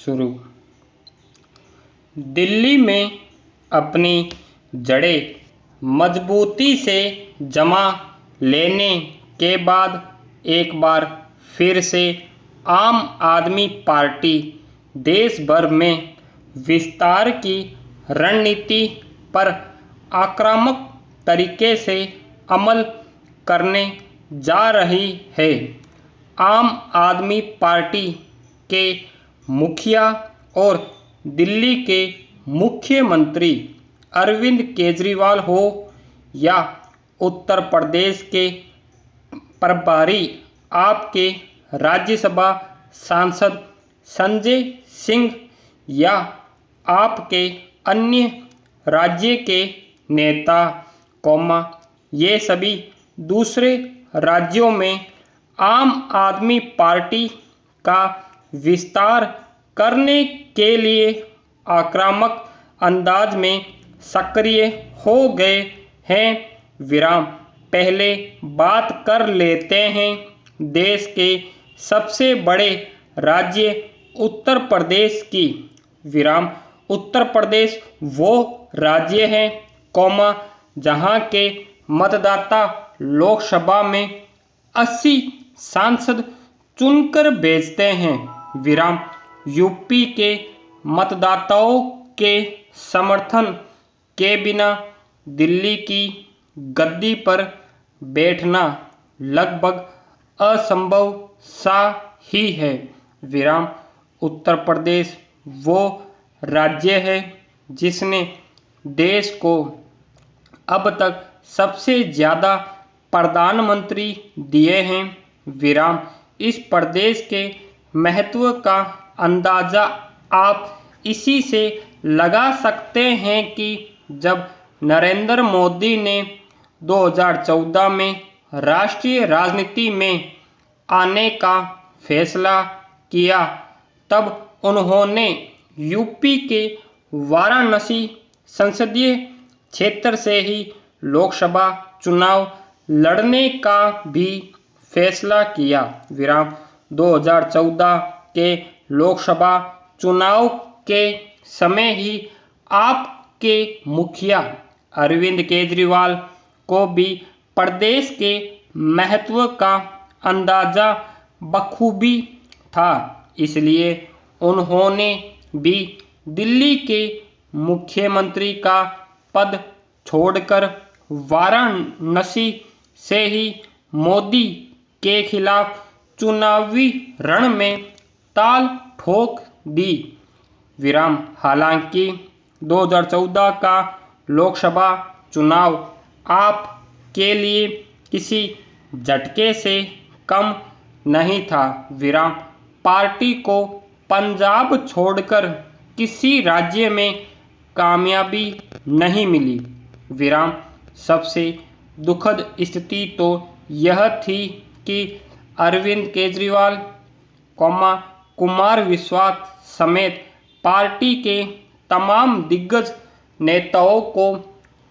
शुरू। दिल्ली में अपनी जड़ें मजबूती से जमा लेने के बाद एक बार फिर से आम आदमी पार्टी देश भर में विस्तार की रणनीति पर आक्रामक तरीके से अमल करने जा रही है। आम आदमी पार्टी के मुखिया और दिल्ली के मुख्यमंत्री अरविंद केजरीवाल हो या उत्तर प्रदेश के प्रभारी आपके राज्यसभा सांसद संजय सिंह या आपके अन्य राज्य के नेता ये सभी दूसरे राज्यों में आम आदमी पार्टी का विस्तार करने के लिए आक्रामक अंदाज में सक्रिय हो गए हैं। पहले बात कर लेते हैं देश के सबसे बड़े राज्य उत्तर प्रदेश की। उत्तर प्रदेश वो राज्य है जहां के मतदाता लोकसभा में 80 सांसद चुनकर भेजते हैं। यूपी के मतदाताओं के समर्थन के बिना दिल्ली की गद्दी पर बैठना लगभग असंभव सा ही है। उत्तर प्रदेश वो राज्य है जिसने देश को अब तक सबसे ज़्यादा प्रधानमंत्री दिए हैं। इस प्रदेश के महत्व का अंदाज़ा आप इसी से लगा सकते हैं कि जब नरेंद्र मोदी ने 2014 में राष्ट्रीय राजनीति में आने का फैसला किया, तब उन्होंने यूपी के वाराणसी संसदीय क्षेत्र से ही लोकसभा चुनाव लड़ने का भी फैसला किया। 2014 के लोकसभा चुनाव के समय ही आपके मुखिया अरविंद केजरीवाल को भी प्रदेश के महत्व का अंदाजा बखूबी था, इसलिए उन्होंने भी दिल्ली के मुख्यमंत्री का पद छोड़कर वाराणसी से ही मोदी के खिलाफ चुनावी रण में ताल ठोक दी। हालांकि 2014 का लोकसभा चुनाव आप के लिए किसी झटके से कम नहीं था। पार्टी को पंजाब छोड़कर किसी राज्य में कामयाबी नहीं मिली। सबसे दुखद स्थिति तो यह थी कि अरविंद केजरीवाल कुमार विश्वास समेत पार्टी के तमाम दिग्गज नेताओं को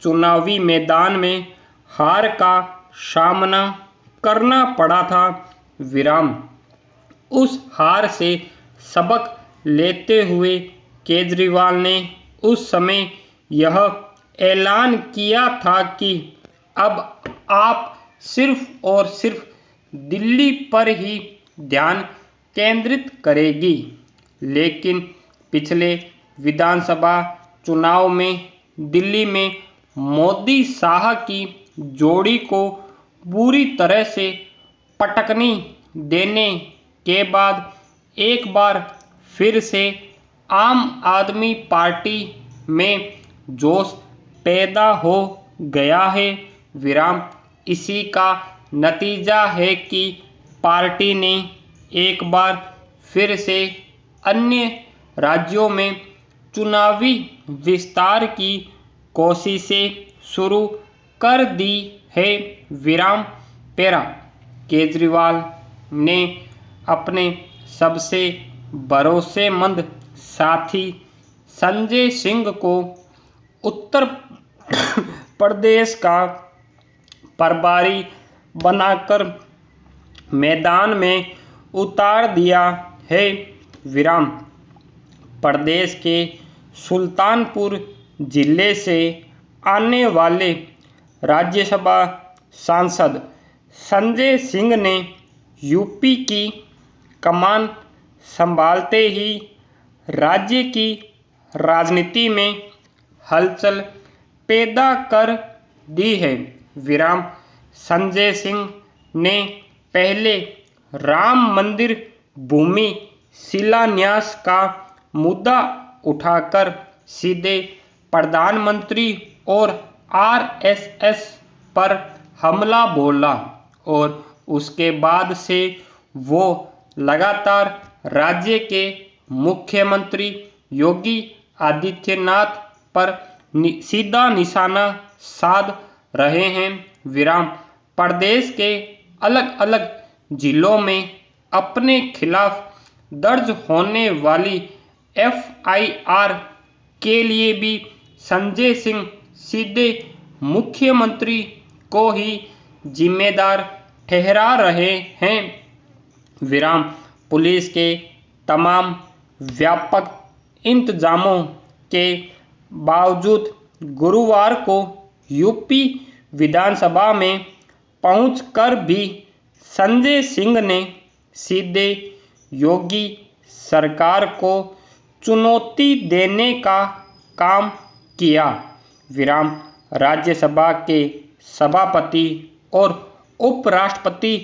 चुनावी मैदान में हार का सामना करना पड़ा था। उस हार से सबक लेते हुए केजरीवाल ने उस समय यह ऐलान किया था कि अब आप सिर्फ और सिर्फ दिल्ली पर ही ध्यान केंद्रित करेगी। लेकिन पिछले विधानसभा चुनाव में दिल्ली में मोदी शाह की जोड़ी को बुरी तरह से पटकनी देने के बाद एक बार फिर से आम आदमी पार्टी में जोश पैदा हो गया है। इसी का नतीजा है कि पार्टी ने एक बार फिर से अन्य राज्यों में चुनावी विस्तार की कोशिशें शुरू कर दी है। केजरीवाल ने अपने सबसे भरोसेमंद साथी संजय सिंह को उत्तर प्रदेश का प्रभारी बनाकर मैदान में उतार दिया है। प्रदेश के सुल्तानपुर जिले से आने वाले राज्यसभा सांसद संजय सिंह ने यूपी की कमान संभालते ही राज्य की राजनीति में हलचल पैदा कर दी है। विराम संजय सिंह ने पहले राम मंदिर भूमि शिलान्यास का मुद्दा उठाकर सीधे प्रधानमंत्री और आरएसएस पर हमला बोला और उसके बाद से वो लगातार राज्य के मुख्यमंत्री योगी आदित्यनाथ पर सीधा निशाना साध रहे हैं। विराम प्रदेश के अलग अलग जिलों में अपने खिलाफ दर्ज होने वाली एफआईआर के लिए भी संजय सिंह सीधे मुख्यमंत्री को ही जिम्मेदार ठहरा रहे हैं। विराम पुलिस के तमाम व्यापक इंतजामों के बावजूद गुरुवार को यूपी विधानसभा में पहुंचकर भी संजय सिंह ने सीधे योगी सरकार को चुनौती देने का काम किया। विराम राज्यसभा के सभापति और उपराष्ट्रपति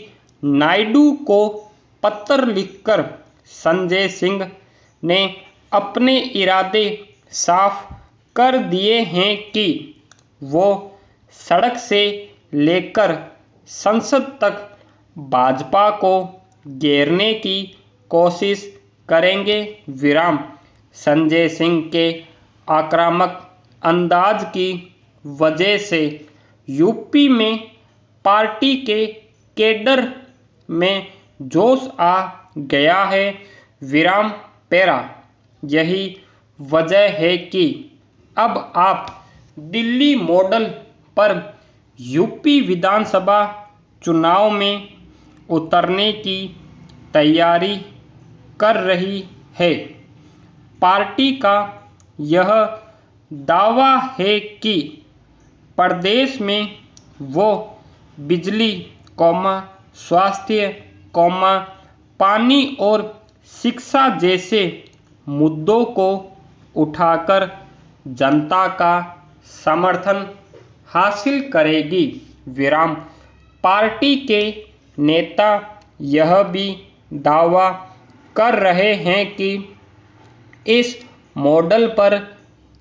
नायडू को पत्र लिखकर संजय सिंह ने अपने इरादे साफ कर दिए हैं कि वो सड़क से लेकर संसद तक भाजपा को घेरने की कोशिश करेंगे। विराम संजय सिंह के आक्रामक अंदाज की वजह से यूपी में पार्टी के कैडर में जोश आ गया है। विराम पैरा यही वजह है कि अब आप दिल्ली मॉडल पर यूपी विधानसभा चुनाव में उतरने की तैयारी कर रही है। पार्टी का यह दावा है कि प्रदेश में वो बिजली, स्वास्थ्य, पानी और शिक्षा जैसे मुद्दों को उठाकर जनता का समर्थन हासिल करेगी। विराम पार्टी के नेता यह भी दावा कर रहे हैं कि इस मॉडल पर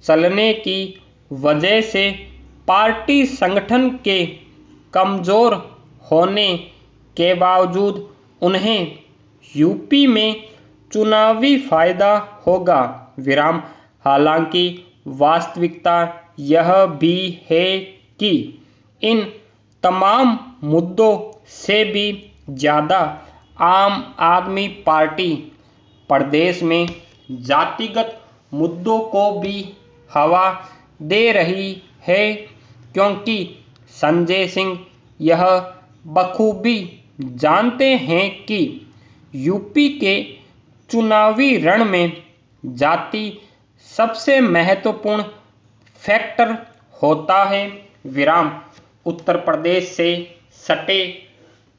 चलने की वजह से पार्टी संगठन के कमजोर होने के बावजूद उन्हें यूपी में चुनावी फायदा होगा। विराम हालांकि वास्तविकता यह भी है कि इन तमाम मुद्दों से भी ज़्यादा आम आदमी पार्टी प्रदेश में जातिगत मुद्दों को भी हवा दे रही है, क्योंकि संजय सिंह यह बखूबी जानते हैं कि यूपी के चुनावी रण में जाति सबसे महत्वपूर्ण फैक्टर होता है। विराम उत्तर प्रदेश से सटे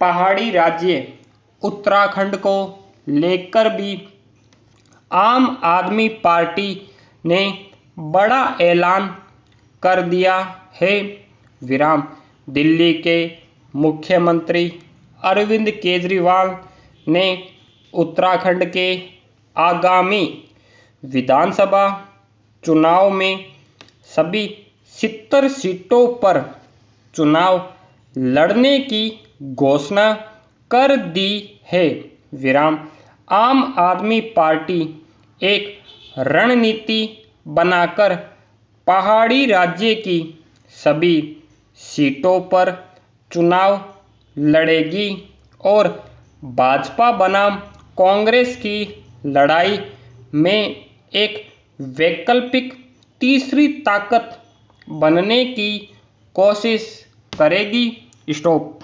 पहाड़ी राज्य उत्तराखंड को लेकर भी आम आदमी पार्टी ने बड़ा ऐलान कर दिया है। विराम दिल्ली के मुख्यमंत्री अरविंद केजरीवाल ने उत्तराखंड के आगामी विधानसभा चुनाव में सभी 70 सीटों पर चुनाव लड़ने की घोषणा कर दी है। विराम आम आदमी पार्टी एक रणनीति बनाकर पहाड़ी राज्य की सभी सीटों पर चुनाव लड़ेगी और भाजपा बनाम कांग्रेस की लड़ाई में एक वैकल्पिक तीसरी ताकत बनने की कोशिश करेगी। स्टॉप।